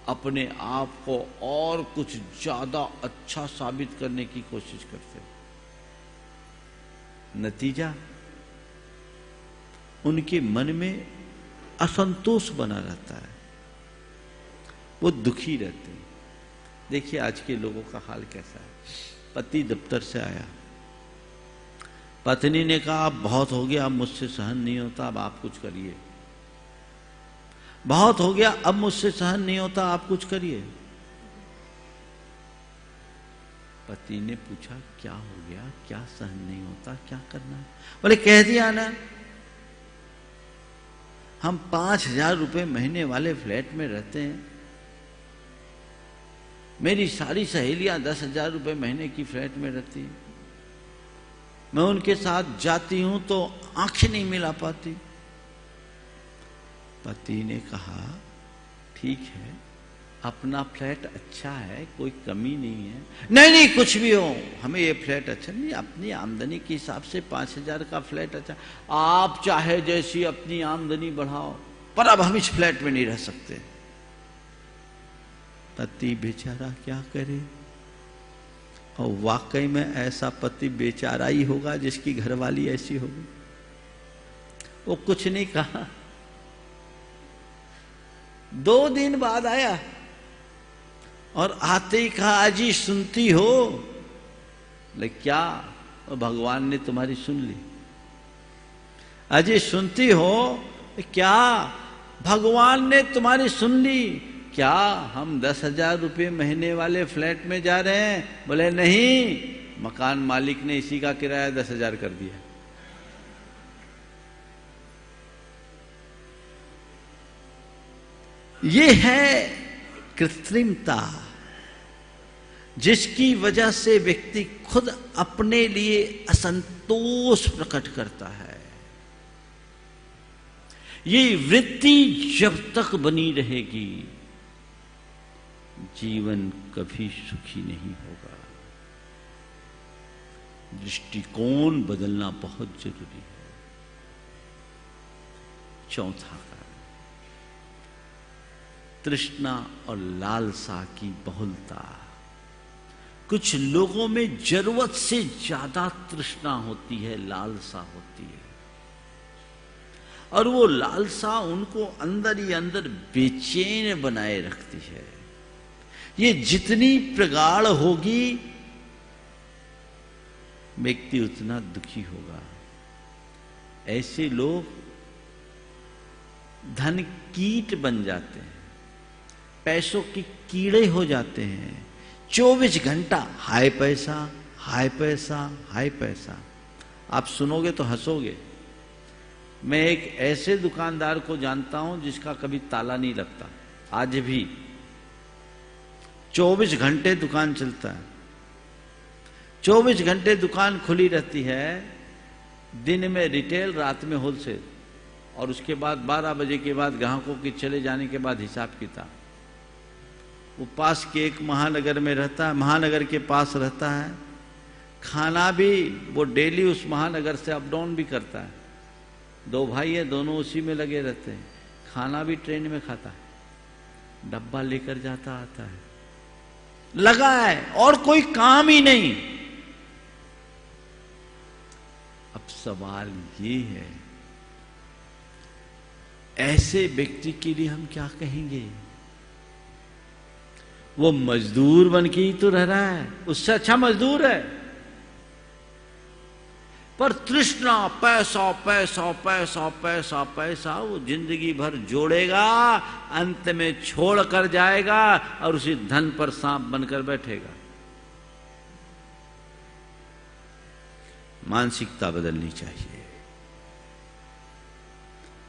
अपने आप को और कुछ ज्यादा अच्छा साबित करने की कोशिश करते हैं। नतीजा, उनके मन में असंतोष बना रहता है, वो दुखी रहते हैं। देखिए आज के लोगों का हाल कैसा है। पति दफ्तर से आया, पत्नी ने कहा अब बहुत हो गया, अब मुझसे सहन नहीं होता, अब आप कुछ करिए। बहुत हो गया, अब मुझसे सहन नहीं होता, आप कुछ करिए। पति ने पूछा क्या हो गया, क्या सहन नहीं होता, क्या करना है? बोले कह दिया ना, हम 5,000 रुपए महीने वाले फ्लैट में रहते हैं, मेरी सारी सहेलियां 10,000 रुपए महीने की फ्लैट में रहती हैं, मैं उनके साथ जाती हूं तो आंखें नहीं मिला पाती। पति ने कहा ठीक है, अपना फ्लैट अच्छा है, कोई कमी नहीं है। नहीं नहीं कुछ भी हो, हमें ये फ्लैट अच्छा नहीं, अपनी आमदनी के हिसाब से 5,000 का फ्लैट अच्छा। आप चाहे जैसी अपनी आमदनी बढ़ाओ, पर अब हम इस फ्लैट में नहीं रह सकते। पति बेचारा क्या करे, और वाकई में ऐसा पति बेचारा ही होगा जिसकी घरवाली ऐसी होगी। वो कुछ नहीं कहा। 2 दिन बाद आया और आते ही कहा अजी सुनती हो? ले क्या? भगवान ने तुम्हारी सुन ली। अजी सुनती हो क्या? भगवान ने तुम्हारी सुन ली। क्या हम 10,000 रुपये महीने वाले फ्लैट में जा रहे हैं? बोले नहीं, मकान मालिक ने इसी का किराया 10,000 कर दिया। ये है कृत्रिमता, जिसकी वजह से व्यक्ति खुद अपने लिए असंतोष प्रकट करता है। ये वृत्ति जब तक बनी रहेगी, जीवन कभी सुखी नहीं होगा। दृष्टिकोण बदलना बहुत जरूरी है। चौथा कारण, तृष्णा और लालसा की बहुलता। कुछ लोगों में जरूरत से ज्यादा तृष्णा होती है, लालसा होती है, और वो लालसा उनको अंदर ही अंदर बेचैन बनाए रखती है। ये जितनी प्रगाढ़ होगी, व्यक्ति उतना दुखी होगा। ऐसे लोग धन कीट बन जाते हैं, पैसों के कीड़े हो जाते हैं। 24 घंटा हाय पैसा, हाय पैसा, हाय पैसा। आप सुनोगे तो हंसोगे। मैं एक ऐसे दुकानदार को जानता हूं जिसका कभी ताला नहीं लगता, आज भी 24 घंटे दुकान चलता है, 24 घंटे दुकान खुली रहती है। दिन में रिटेल, रात में होलसेल, और उसके बाद 12 बजे के बाद ग्राहकों के चले जाने के बाद हिसाब किताब। वो पास के एक महानगर में रहता है, महानगर के पास रहता है। खाना भी वो डेली उस महानगर से अप डाउन भी करता है। 2 भाई है, दोनों उसी में लगे रहते हैं। खाना भी ट्रेन में खाता है, डब्बा लेकर जाता आता है, लगा है, और कोई काम ही नहीं। अब सवाल ये है, ऐसे व्यक्ति के लिए हम क्या कहेंगे? वो मजदूर बन के ही तो रह रहा है, उससे अच्छा मजदूर है। पर तृष्णा, पैसा पैसा पैसा पैसा पैसा, वो जिंदगी भर जोड़ेगा, अंत में छोड़ कर जाएगा और उसी धन पर सांप बनकर बैठेगा। मानसिकता बदलनी चाहिए।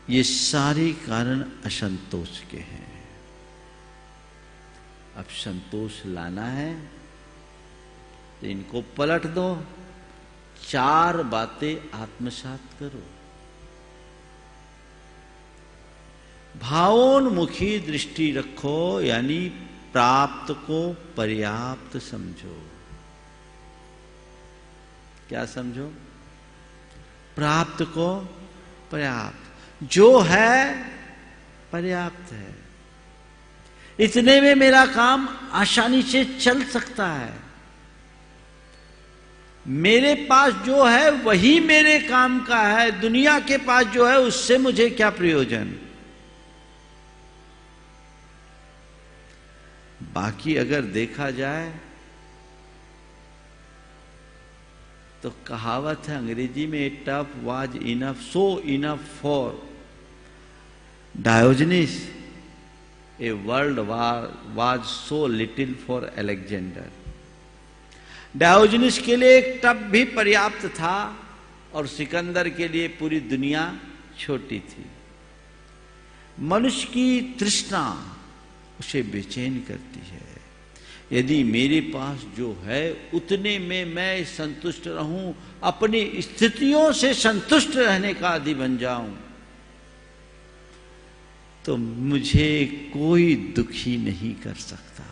ये सारे कारण असंतोष के हैं। अब संतोष लाना है तो इनको पलट दो, 4 बातें आत्मसात करो। भावोन्मुखी दृष्टि रखो, यानी प्राप्त को पर्याप्त समझो। क्या समझो? प्राप्त को पर्याप्त, जो है पर्याप्त है। इतने में मेरा काम आसानी से चल सकता है। मेरे पास जो है वही मेरे काम का है, दुनिया के पास जो है उससे मुझे क्या प्रयोजन। बाकी अगर देखा जाए तो कहावत है अंग्रेजी में, ए tough was enough, so enough for Diogenes, a world was so little for Alexander. Diogenes के लिए एक टब भी पर्याप्त था और सिकंदर के लिए पूरी दुनिया छोटी थी। मनुष्य की तृष्णा उसे बेचैन करती है। यदि मेरे पास जो है उतने में मैं संतुष्ट रहूं, अपनी स्थितियों से संतुष्ट रहने का आदी बन जाऊं, तो मुझे कोई दुखी नहीं कर सकता।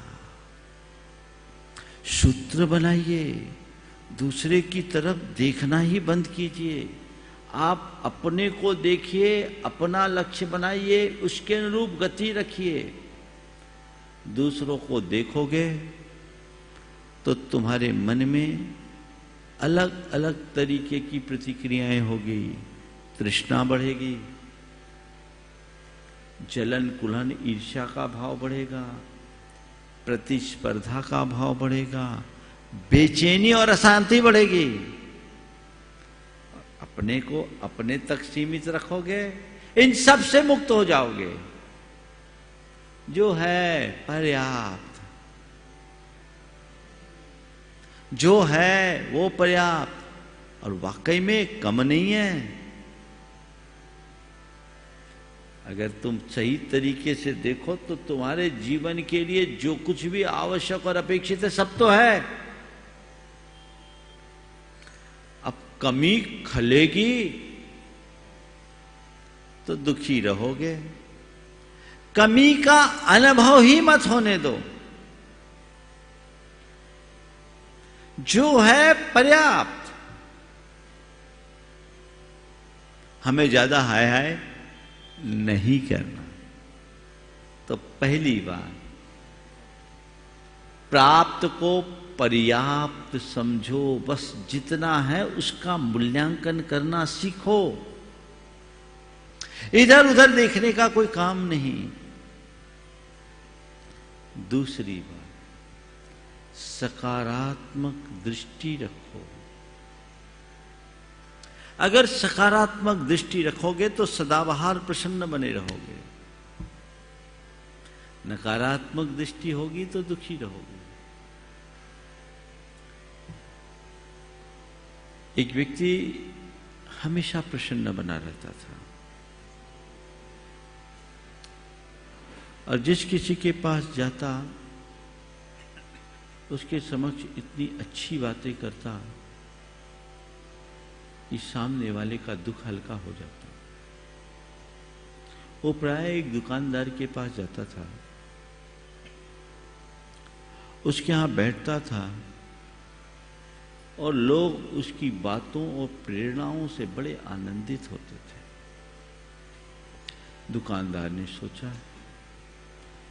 सूत्र बनाइए, दूसरे की तरफ देखना ही बंद कीजिए। आप अपने को देखिए, अपना लक्ष्य बनाइए, उसके अनुरूप गति रखिए। दूसरों को देखोगे तो तुम्हारे मन में अलग अलग तरीके की प्रतिक्रियाएं होगी। तृष्णा बढ़ेगी, जलन कुलन ईर्ष्या का भाव बढ़ेगा, प्रतिस्पर्धा का भाव बढ़ेगा, बेचैनी और अशांति बढ़ेगी। अपने को अपने तक सीमित रखोगे, इन सब से मुक्त हो जाओगे। जो है पर्याप्त, जो है वो पर्याप्त, और वाकई में कम नहीं है। अगर तुम सही तरीके से देखो तो तुम्हारे जीवन के लिए जो कुछ भी आवश्यक और अपेक्षित है सब तो है। अब कमी खलेगी तो दुखी रहोगे। कमी का अनुभव ही मत होने दो। जो है पर्याप्त, हमें ज्यादा हाय हाय नहीं करना। तो पहली बात, प्राप्त को पर्याप्त समझो। बस जितना है उसका मूल्यांकन करना सीखो। इधर उधर देखने का कोई काम नहीं। दूसरी बात, सकारात्मक दृष्टि रखो। अगर सकारात्मक दृष्टि रखोगे तो सदाबहार प्रसन्न बने रहोगे। नकारात्मक दृष्टि होगी तो दुखी रहोगे। एक व्यक्ति हमेशा प्रसन्न बना रहता था, और जिस किसी के पास जाता उसके समक्ष इतनी अच्छी बातें करता कि सामने वाले का दुख हल्का हो जाता। वो प्राय एक दुकानदार के पास जाता था, उसके यहां बैठता था और लोग उसकी बातों और प्रेरणाओं से बड़े आनंदित होते थे। दुकानदार ने सोचा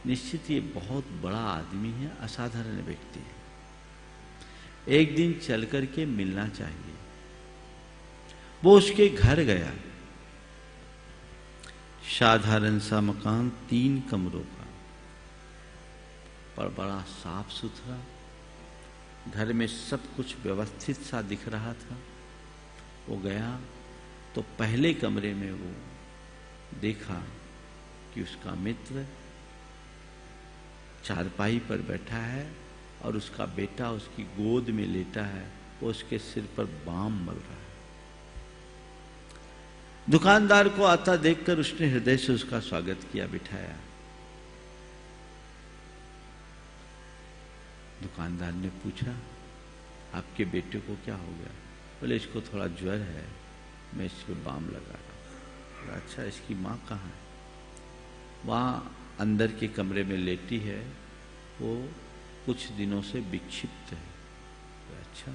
निश्चित ये बहुत बड़ा आदमी है, असाधारण व्यक्ति है, एक दिन चल करके मिलना चाहिए। वो उसके घर गया। साधारण सा मकान 3 कमरों का, पर बड़ा साफ सुथरा, घर में सब कुछ व्यवस्थित सा दिख रहा था। वो गया तो पहले कमरे में वो देखा कि उसका मित्र चारपाई पर बैठा है और उसका बेटा उसकी गोद में लेटा है, वो उसके सिर पर बाम मल रहा है। दुकानदार को आता देखकर उसने हृदय से उसका स्वागत किया, बिठाया। दुकानदार ने पूछा आपके बेटे को क्या हो गया? बोले इसको थोड़ा ज्वर है, मैं इस पे बाम लगा रहा हूं। अच्छा, इसकी माँ कहाँ है? वहां अंदर के कमरे में लेटी है, वो कुछ दिनों से विक्षिप्त है। अच्छा,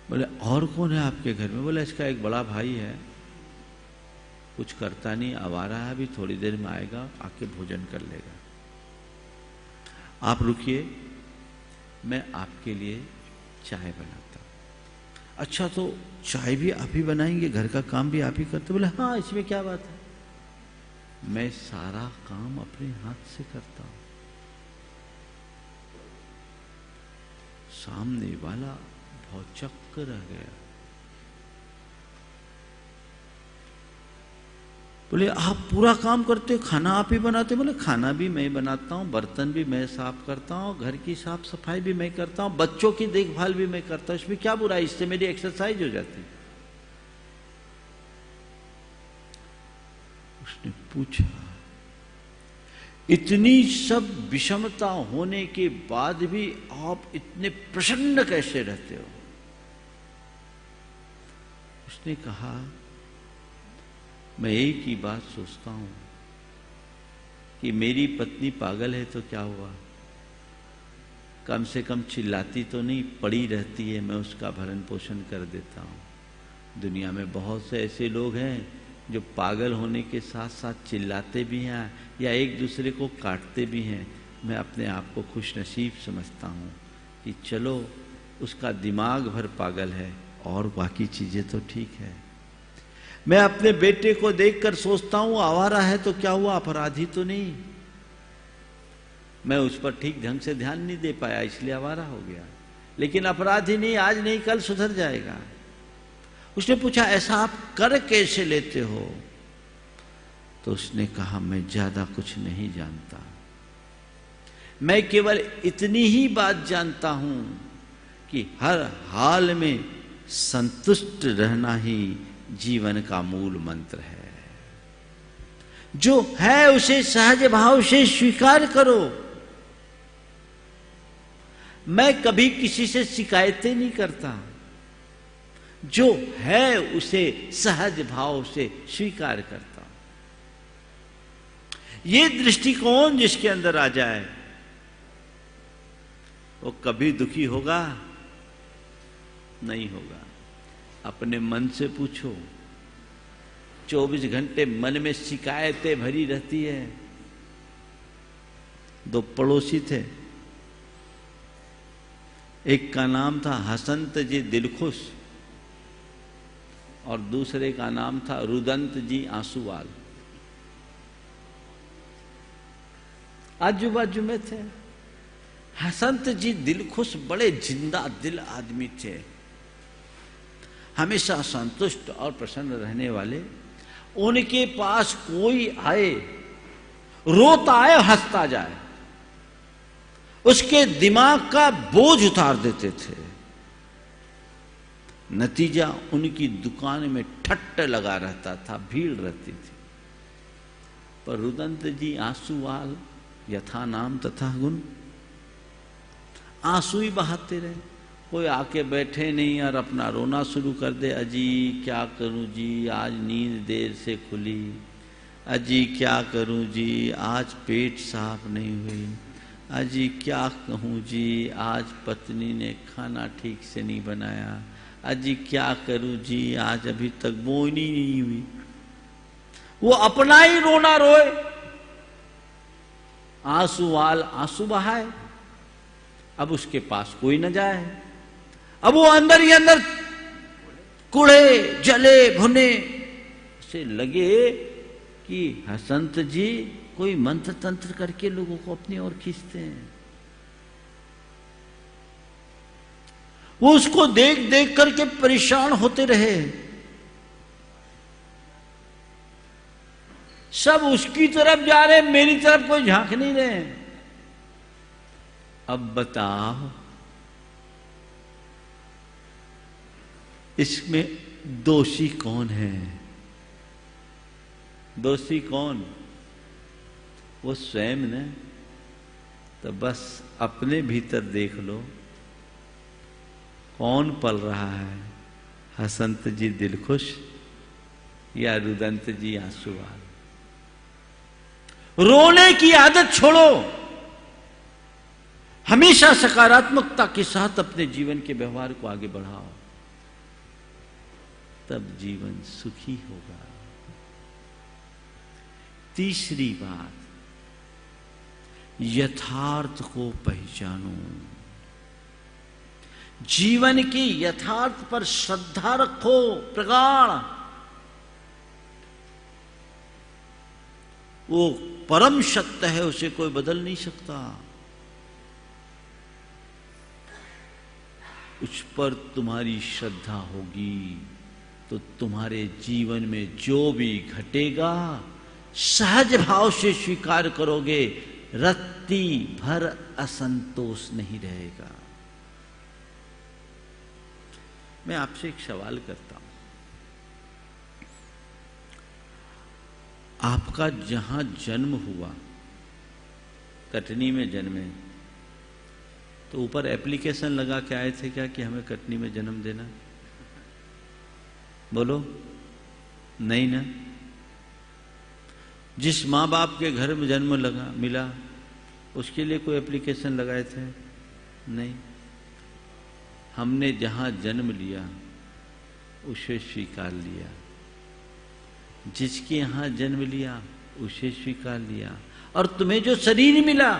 बोले और कौन है आपके घर में? बोले इसका एक बड़ा भाई है, कुछ करता नहीं, आवारा है, अभी थोड़ी देर में आएगा, आके भोजन कर लेगा। आप रुकिए, मैं आपके लिए चाय बनाता हूं। अच्छा, तो चाय भी आप ही बनाएंगे, घर का काम भी आप ही करते? बोले हाँ, इसमें क्या बात है, मैं सारा काम अपने हाथ से करता हूं। सामने वाला भौचक्क रह गया। बोले आप पूरा काम करते हो, खाना आप ही बनाते? बोले खाना भी मैं बनाता हूं, बर्तन भी मैं साफ करता हूं, घर की साफ सफाई भी मैं करता हूं, बच्चों की देखभाल भी मैं करता हूं, इसमें क्या बुराई? इससे मेरी एक्सरसाइज हो जाती। उसने पूछा इतनी सब विषमता होने के बाद भी आप इतने प्रसन्न कैसे रहते हो? उसने कहा मैं एक ही बात सोचता हूं कि मेरी पत्नी पागल है तो क्या हुआ, कम से कम चिल्लाती तो नहीं, पड़ी रहती है, मैं उसका भरण पोषण कर देता हूं। दुनिया में बहुत से ऐसे लोग हैं जो पागल होने के साथ साथ चिल्लाते भी हैं या एक दूसरे को काटते भी हैं। मैं अपने आप को खुशनसीब समझता हूं कि चलो उसका दिमाग भर पागल है और बाकी चीजें तो ठीक है। मैं अपने बेटे को देखकर सोचता हूं आवारा है तो क्या हुआ, अपराधी तो नहीं। मैं उस पर ठीक ढंग से ध्यान नहीं दे पाया इसलिए आवारा हो गया, लेकिन अपराधी नहीं, आज नहीं कल सुधर जाएगा। उसने पूछा ऐसा आप कर कैसे लेते हो? तो उसने कहा मैं ज्यादा कुछ नहीं जानता, मैं केवल इतनी ही बात जानता हूं कि हर हाल में संतुष्ट रहना ही जीवन का मूल मंत्र है। जो है उसे सहज भाव से स्वीकार करो। मैं कभी किसी से शिकायतें नहीं करता, जो है उसे सहज भाव से स्वीकार करता हूं। ये दृष्टिकोण जिसके अंदर आ जाए वो कभी दुखी होगा नहीं होगा। अपने मन से पूछो, 24 घंटे मन में शिकायतें भरी रहती है। 2 पड़ोसी थे, एक का नाम था हसंत जी दिलखुश और दूसरे का नाम था रुदंत जी आंसूवाल। आजू बाजू में थे। हसंत जी दिलखुश बड़े जिंदा दिल आदमी थे, हमेशा संतुष्ट और प्रसन्न रहने वाले। उनके पास कोई आए, रोता आए हंसता जाए, उसके दिमाग का बोझ उतार देते थे। नतीजा उनकी दुकान में ठट्ट लगा रहता था, भीड़ रहती थी। पर रुदंत जी आंसूवाल यथा नाम तथा गुण। आंसू ही बहाते रहे, कोई आके बैठे नहीं और अपना रोना शुरू कर दे, अजी क्या करूं जी आज नींद देर से खुली, अजी क्या करूं जी आज पेट साफ नहीं हुई, अजी क्या कहूं जी आज पत्नी ने खाना ठीक से नहीं बनाया, अजी क्या करूं जी आज अभी तक बोनी नहीं हुई। वो अपना ही रोना रोए, आंसू वाल आंसू बहाए, अब उसके पास कोई न जाए, अब वो अंदर ही अंदर कुड़े जले भुने से लगे कि संत जी कोई मंत्र तंत्र करके लोगों को अपनी ओर खींचते हैं। वो उसको देख देख करके परेशान होते रहे, सब उसकी तरफ जा रहे, मेरी तरफ कोई झांक नहीं रहे। अब बताओ इसमें दोषी कौन है? दोषी कौन? वो स्वयं ने। तो बस अपने भीतर देख लो कौन पल रहा है, हसंत जी दिल खुश या रुदंत जी आंसुवाल। रोने की आदत छोड़ो, हमेशा सकारात्मकता के साथ अपने जीवन के व्यवहार को आगे बढ़ाओ, तब जीवन सुखी होगा। तीसरी बात, यथार्थ को पहचानो। जीवन की यथार्थ पर श्रद्धा रखो प्रगाढ़। वो परम सत्य है, उसे कोई बदल नहीं सकता। उस पर तुम्हारी श्रद्धा होगी तो तुम्हारे जीवन में जो भी घटेगा सहज भाव से स्वीकार करोगे, रत्ती भर असंतोष नहीं रहेगा। मैं आपसे एक सवाल करता हूं, आपका जहां जन्म हुआ, कटनी में जन्मे, तो ऊपर एप्लीकेशन लगा के आए थे क्या कि हमें कटनी में जन्म देना? बोलो, नहीं ना। जिस माँ बाप के घर में जन्म लगा मिला उसके लिए कोई एप्लीकेशन लगाए थे? नहीं। हमने जहां जन्म लिया उसे स्वीकार लिया, जिसके यहां जन्म लिया उसे स्वीकार लिया। और तुम्हें जो शरीर मिला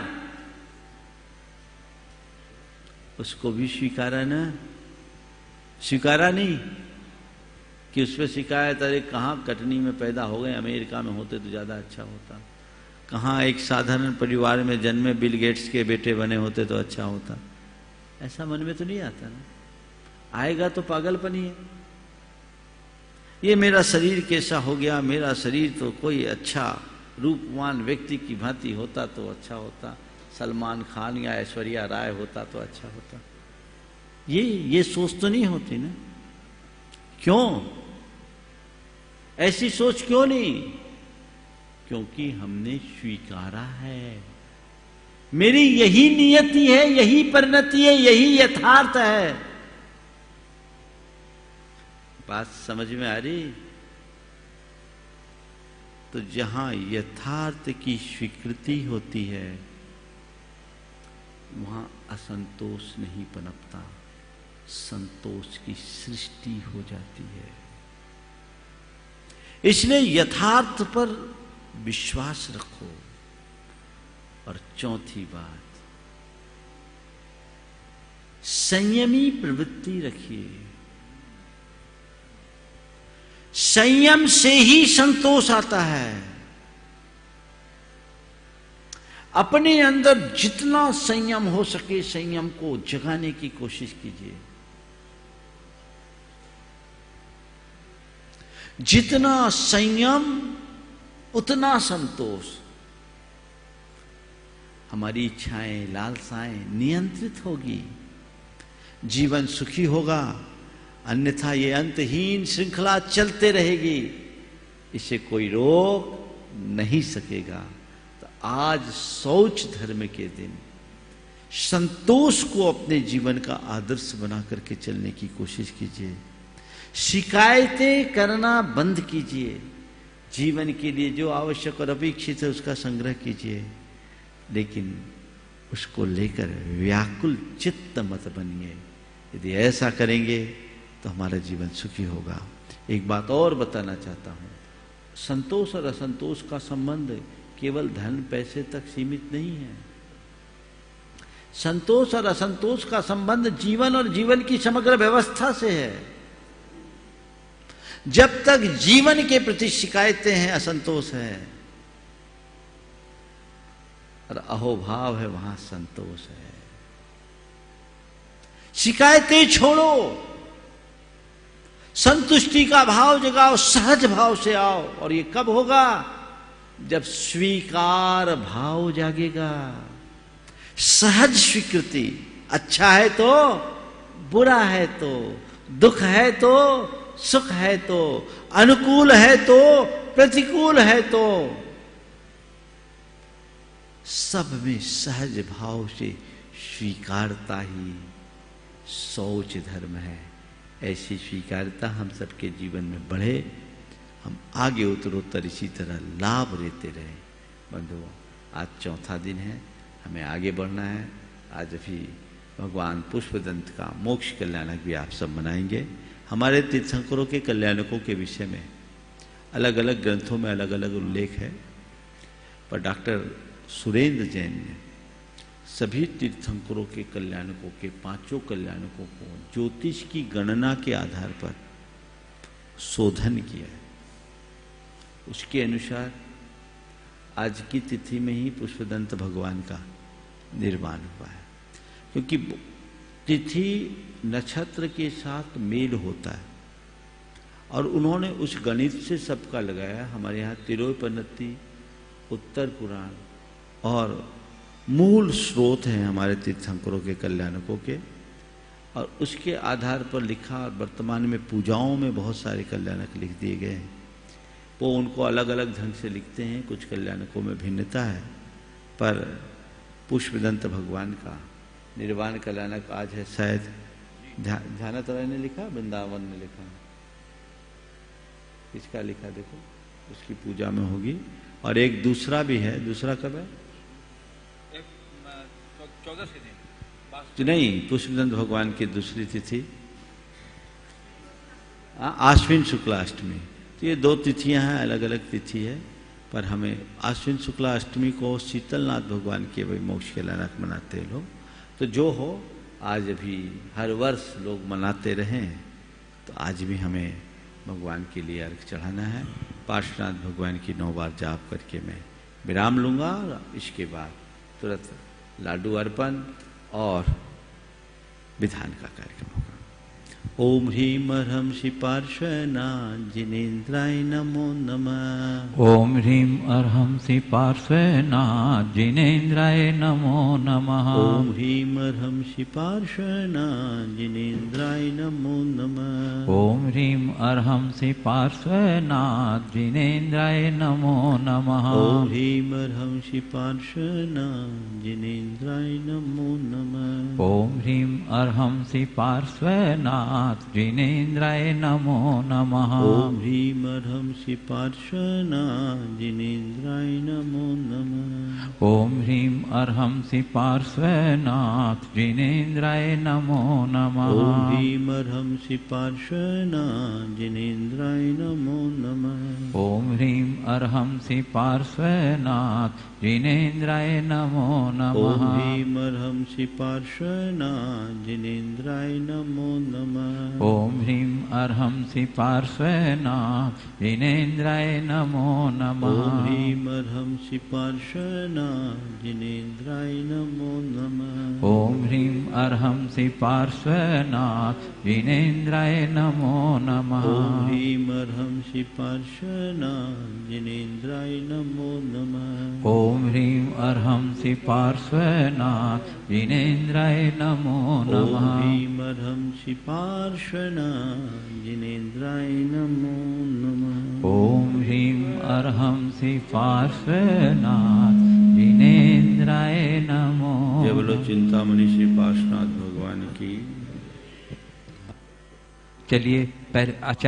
उसको भी स्वीकारा ना? स्वीकारा नहीं कि उस पर शिकायत, अरे कहाँ कटनी में पैदा हो गए, अमेरिका में होते तो ज़्यादा अच्छा होता, कहाँ एक साधारण परिवार में जन्मे बिल गेट्स के बेटे बने होते तो अच्छा होता। ऐसा मन में तो नहीं आता ना, आएगा तो पागलपनी है। ये मेरा शरीर कैसा हो गया, मेरा शरीर तो कोई अच्छा रूपवान व्यक्ति की भांति होता तो अच्छा होता, सलमान खान या ऐश्वर्या राय होता तो अच्छा होता। ये सोच तो नहीं होती ना। क्यों ऐसी सोच क्यों नहीं? क्योंकि हमने स्वीकारा है, मेरी यही नियति है, यही परिणति है, यही यथार्थ है। बात समझ में आ रही? तो जहां यथार्थ की स्वीकृति होती है वहां असंतोष नहीं पनपता, संतोष की सृष्टि हो जाती है। इसलिए यथार्थ पर विश्वास रखो। और चौथी बात, संयमी प्रवृत्ति रखिए। संयम से ही संतोष आता है। अपने अंदर जितना संयम हो सके संयम को जगाने की कोशिश कीजिए। जितना संयम उतना संतोष। हमारी इच्छाएं लालसाएं नियंत्रित होगी, जीवन सुखी होगा। अन्यथा ये अंतहीन श्रृंखला चलते रहेगी, इसे कोई रोक नहीं सकेगा। तो आज शौच धर्म के दिन संतोष को अपने जीवन का आदर्श बना करके चलने की कोशिश कीजिए। शिकायतें करना बंद कीजिए। जीवन के लिए जो आवश्यक और अपेक्षित है उसका संग्रह कीजिए, लेकिन उसको लेकर व्याकुल चित्त मत बनिए। यदि ऐसा करेंगे तो हमारा जीवन सुखी होगा। एक बात और बताना चाहता हूं, संतोष और असंतोष का संबंध केवल धन पैसे तक सीमित नहीं है। संतोष और असंतोष का संबंध जीवन और जीवन की समग्र व्यवस्था से है। जब तक जीवन के प्रति शिकायतें हैं, असंतोष है, और अहोभाव है, वहां संतोष है। शिकायतें छोड़ो, संतुष्टि का भाव जगाओ, सहज भाव से आओ। और ये कब होगा? जब स्वीकार भाव जागेगा, सहज स्वीकृति। अच्छा है तो, बुरा है तो, दुख है तो, सुख है तो, अनुकूल है तो, प्रतिकूल है तो, सब में सहज भाव से स्वीकारता ही शौच धर्म है। ऐसी स्वीकारता हम सबके जीवन में बढ़े, हम आगे उत्तरोत्तर इसी तरह लाभ लेते रहे। बंधुओं, आज चौथा दिन है, हमें आगे बढ़ना है। आज अभी भगवान पुष्पदंत का मोक्ष कल्याणक भी आप सब मनाएंगे। हमारे तीर्थंकरों के कल्याणकों के विषय में अलग अलग ग्रंथों में अलग अलग उल्लेख है, पर डॉक्टर सुरेंद्र जैन ने सभी तीर्थंकरों के कल्याणकों के, पांचों कल्याणकों को ज्योतिष की गणना के आधार पर शोधन किया है। उसके अनुसार आज की तिथि में ही पुष्पदंत भगवान का निर्माण हुआ है, क्योंकि तिथि नक्षत्र के साथ मेल होता है और उन्होंने उस गणित से सबका लगाया। हमारे यहाँ तिरोपनति, उत्तर पुराण और मूल स्रोत हैं हमारे तीर्थंकरों के कल्याणकों के, और उसके आधार पर लिखा। और वर्तमान में पूजाओं में बहुत सारे कल्याणक लिख दिए गए हैं। वो उनको अलग अलग ढंग से लिखते हैं, कुछ कल्याणकों में भिन्नता है, पर पुष्पदंत भगवान का निर्वाण कल्याणक आज है। शायद ध्यानतराय ने लिखा, वृंदावन ने लिखा, किसका लिखा देखो, उसकी पूजा में होगी। और एक दूसरा भी है, दूसरा कब है? 14 से दिन नहीं, पुष्पदंत भगवान की दूसरी तिथि आश्विन शुक्ला अष्टमी। तो ये दो तिथियां हैं, अलग अलग तिथि है, पर हमें आश्विन शुक्ला अष्टमी को शीतलनाथ भगवान के वही मोक्ष कल्याणक मनाते हैं लोग। तो जो हो, आज अभी हर वर्ष लोग मनाते रहें, तो आज भी हमें भगवान के लिए अर्घ चढ़ाना है। पार्श्वनाथ भगवान की 9 बार जाप करके मैं विराम लूंगा, और इसके बाद तुरंत लाडू अर्पण और विधान का कार्यक्रम होगा। ओम ह्रीम ह्रम श्री पार्श्वनाथ जिनेन्द्राय नमो नमः। ओम ह्रीम अर्हम श्री पार्श्वनाथ जिनेन्द्राय नमो नमः। ओम ह्रीम ह्रम श्री पार्श्वनाथ जिनेन्द्राय नमो नमः। ओम ह्रीम अर्हम श्री पार्श्वनाथ जिनेन्द्राय नमो नमः। ओम ह्रीम ह्रम श्री पार्श्वनाथ जिनेन्द्राय नमो नमः। ओम ह्रीम अर्हम श्री पार्श्वनाथ जिनेन्द्राय नमो नमः। ओम ह्रीम ह्रम श्री पार्श्वनाथ जिनेन्द्राय नमो नमः। ओम ह्रीम अर्हम श्री पार्श्वनाथ जिनेन्द्राय नमो नमः। ओम ह्रीम ह्रम श्री पार्श्वनाथ जिनेन्द्राय नमो नमः। ओम ह्रीम अर्हम श्री पार्श्वनाथ जिनेन्द्राय नमो नमः। ओम ह्रीम ह्रम श्री पार्श्वनाथ जिनेन्द्राय नमो नमः। ओम ह्रीम अर्हम श्री पार्श्वनाथ जिनेन्द्राय नमो नमः। ओम ह्रीम ह्रम श्री पार्श्वनाथ जिनेन्द्राय नमो नमः। ओम ह्रीम अर्हम श्री पार्श्वनाथ जिनेन्द्राय नमो नमः। ओम ह्रीम ह्रम श्री पार्श्वनाथ जिनेन्द्राय नमो नमः। ओम ह्रीम अर्हम श्री पार्श्वनाथ जिनेन्द्राय नमो नमः। ओम ह्रीम ह्रम श्री पार्श्वनाथ जिनेन्द्राय नमो नमः। ओम ह्रीम अर्हम श्री पार्श्वनाथ जिनेन्द्राय नमो। जय बोलो चिंतामणि श्री पार्श्वनाथ भगवान की। चलिए आचार्य